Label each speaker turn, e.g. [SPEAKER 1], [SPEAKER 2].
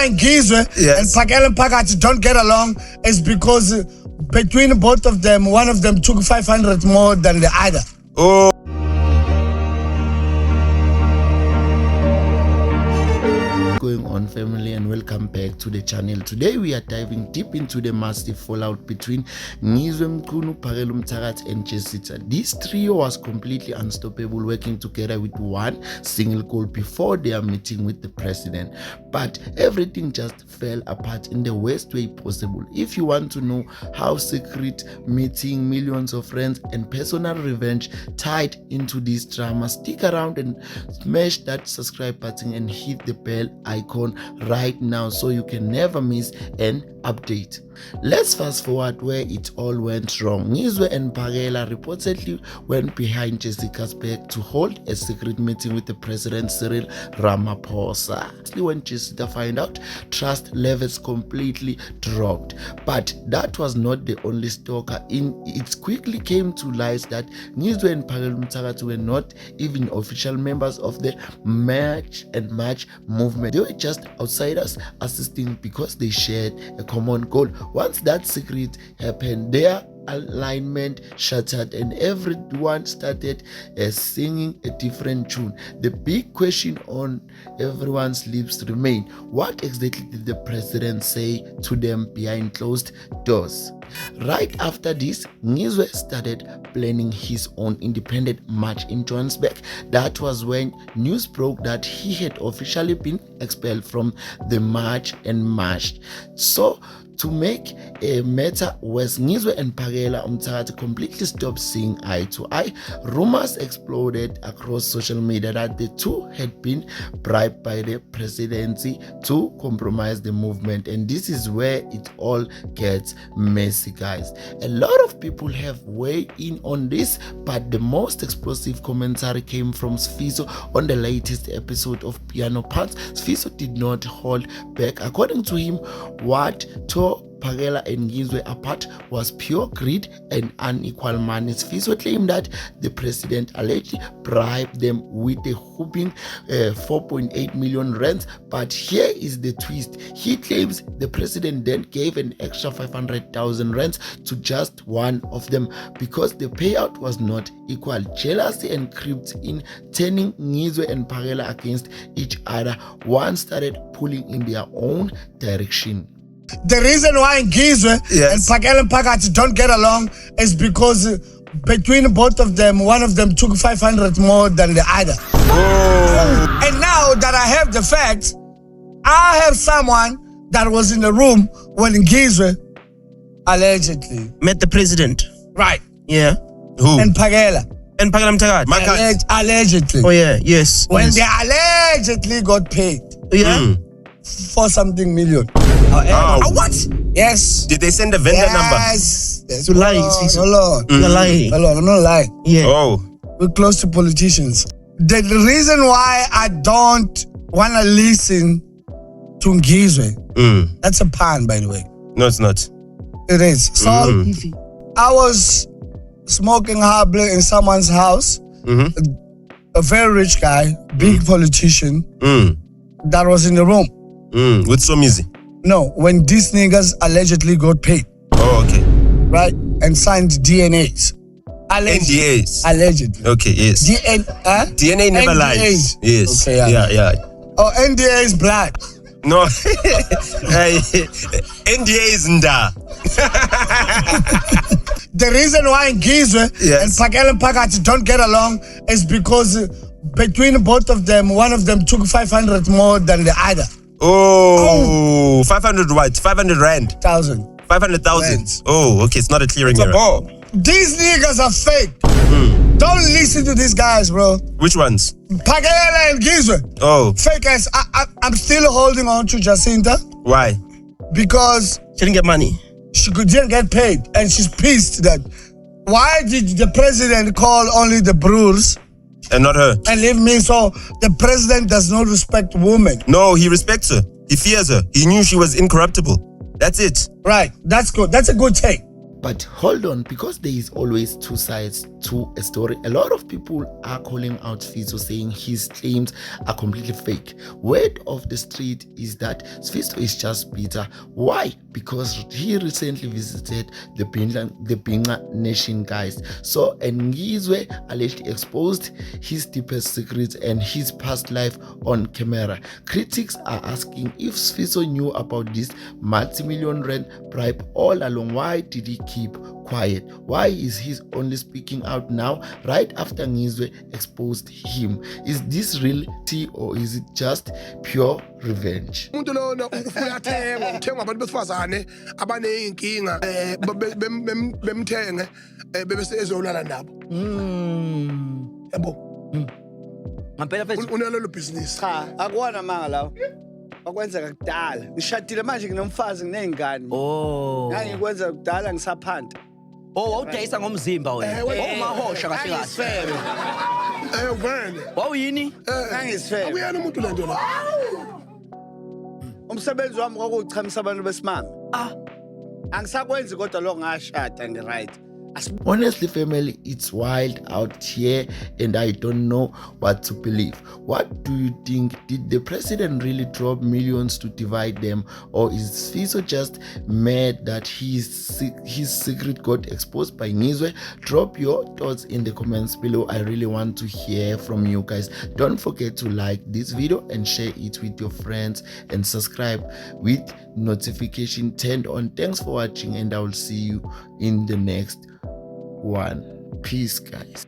[SPEAKER 1] why Ngizwe and Phakela Mphakathi don't get along is because between both of them, one of them took 500 more than the other.
[SPEAKER 2] Oh.
[SPEAKER 3] Going on, family, and welcome back to the channel. Today we are diving deep into the massive fallout between Ngizwe Mchunu, Phakela Mthakathi and Jesita. This trio was completely unstoppable, working together with one single goal before their meeting with the president, but everything just fell apart in the worst way possible. If you want to know how secret meeting, millions of friends and personal revenge tied into this drama, stick around and smash that subscribe button and hit the bell icon right now so you can never miss an update. Let's fast forward where it all went wrong. Ngizwe and Phakela reportedly went behind Jessica's back to hold a secret meeting with the president Cyril Ramaphosa. When Jessica found out, trust levels completely dropped. But that was not the only stalker. It quickly came to light that Ngizwe and Phakela Mthakathi were not even official members of the March and March movement. They were just outsiders assisting because they shared a common goal. Once that secret happened, their alignment shattered and everyone started singing a different tune. The big question on everyone's lips remained: what exactly did the president say to them behind closed doors? Right after this, Ngizwe started planning his own independent march in Johannesburg. That was when news broke that he had officially been expelled from the march and marched. So to make a matter worse, Ngizwe and Phakela Mthakathi completely stopped seeing eye to eye. Rumors exploded across social media that the two had been bribed by the presidency to compromise the movement, and this is where it all gets messy, guys. A lot of people have weighed in on this, but the most explosive commentary came from Sfiso on the latest episode of Piano Pants. Sfiso did not hold back. According to him, what tore Phakela and Ngizwe apart was pure greed and unequal money. Sfiso claimed that the president allegedly bribed them with a whopping 4.8 million rands, but here is the twist. He claims the president then gave an extra 500,000 rands to just one of them because the payout was not equal. Jealousy and crept in, turning Ngizwe and Phakela against each other. One started pulling in their own direction.
[SPEAKER 1] The reason why Ngizwe and Phakela Mphakathi don't get along is because between both of them, one of them took 500 more than the other. Oh. And now that I have the facts, I have someone that was in the room when Ngizwe allegedly
[SPEAKER 2] met the president.
[SPEAKER 1] Right.
[SPEAKER 2] Yeah.
[SPEAKER 1] Who? And Phakela.
[SPEAKER 2] And Phakela Mthakathi.
[SPEAKER 1] Allegedly.
[SPEAKER 2] Oh yeah, yes.
[SPEAKER 1] When they allegedly got paid.
[SPEAKER 2] Yeah.
[SPEAKER 1] For something million.
[SPEAKER 2] What?
[SPEAKER 1] Yes.
[SPEAKER 2] Did they send a vendor number?
[SPEAKER 1] Yes.
[SPEAKER 2] You're lying.
[SPEAKER 1] Hold on.
[SPEAKER 2] You're lying.
[SPEAKER 1] Hold on, I'm not lying.
[SPEAKER 2] Yeah.
[SPEAKER 1] Oh. We're close to politicians. The reason why I don't want to listen to Ngizwe, that's a pun, by the way.
[SPEAKER 2] No, it's not.
[SPEAKER 1] It is. So I was smoking harbler in someone's house, a very rich guy, big politician, that was in the room.
[SPEAKER 2] With Somizi?
[SPEAKER 1] No, when these niggas allegedly got paid.
[SPEAKER 2] Oh, okay.
[SPEAKER 1] Right? And signed DNAs.
[SPEAKER 2] NDAs?
[SPEAKER 1] Allegedly.
[SPEAKER 2] Okay, yes. DNA never lies. Yes. Okay, yeah.
[SPEAKER 1] Oh, NDA is black.
[SPEAKER 2] No. NDA is nda.
[SPEAKER 1] The reason why Ngizwe and Phakela Mphakathi don't get along is because between both of them, one of them took 500 more than the other.
[SPEAKER 2] Oh. 500 what? 500 rand? 500,000. Oh, okay. It's not a clearing error.
[SPEAKER 1] These niggas are fake. Don't listen to these guys, bro.
[SPEAKER 2] Which ones?
[SPEAKER 1] Phakela and Ngizwe.
[SPEAKER 2] Oh.
[SPEAKER 1] Fake ass. I'm still holding on to Jacinta.
[SPEAKER 2] Why?
[SPEAKER 1] Because
[SPEAKER 2] she didn't get money.
[SPEAKER 1] She didn't get paid. And she's pissed that why did the president call only the brewers
[SPEAKER 2] and not her?
[SPEAKER 1] And leave me. So the president does not respect women.
[SPEAKER 2] No, he respects her. He fears her. He knew she was incorruptible. That's it.
[SPEAKER 1] Right. That's good. That's a good take.
[SPEAKER 3] But hold on, because there is always two sides to a story. A lot of people are calling out Sfiso, saying his claims are completely fake. Word of the street is that Sfiso is just bitter. Why? Because he recently visited the Bhinqa Nation, guys. So Ngizwe allegedly exposed his deepest secrets and his past life on camera. Critics are asking if Sfiso knew about this multi-million rand bribe all along. Why did he keep quiet? Why is he only speaking out now, right after Ngizwe exposed him? Is this real tea or is it just pure revenge?
[SPEAKER 4] Umuntu lona uthengwa abantu besifazane abaneyinkinga bemthenge bese ezolala nabo. Yabo.
[SPEAKER 5] Ngampela mfethu
[SPEAKER 4] unalelo business.
[SPEAKER 1] Cha, akuwona manga lawo. Bakwenzeka kudala. Ngishadile manje nginomfazi nginezingane.
[SPEAKER 5] oh
[SPEAKER 1] Ngangikwenza kudala ngisaphanda.
[SPEAKER 5] Wawudayisa ngomzimba wena ongahosha kahle kahle
[SPEAKER 1] Ngangisifebe.
[SPEAKER 4] Vele.
[SPEAKER 5] wawuyini
[SPEAKER 1] Ngangisifebe.
[SPEAKER 4] Uyena umuntu lento la.
[SPEAKER 1] Umsebenzi wami kwakuchamisa abantu besimame. Angisakwenzi kodwa lo ngashada ngi-right.
[SPEAKER 3] Honestly, family, it's wild out here and I don't know what to believe. What do you think? Did the president really drop millions to divide them, or is Sfiso just mad that his secret got exposed by Ngizwe? Drop your thoughts in the comments below. I really want to hear from you guys. Don't forget to like this video and share it with your friends and subscribe with notification turned on. Thanks for watching and I will see you in the next one. Peace, guys.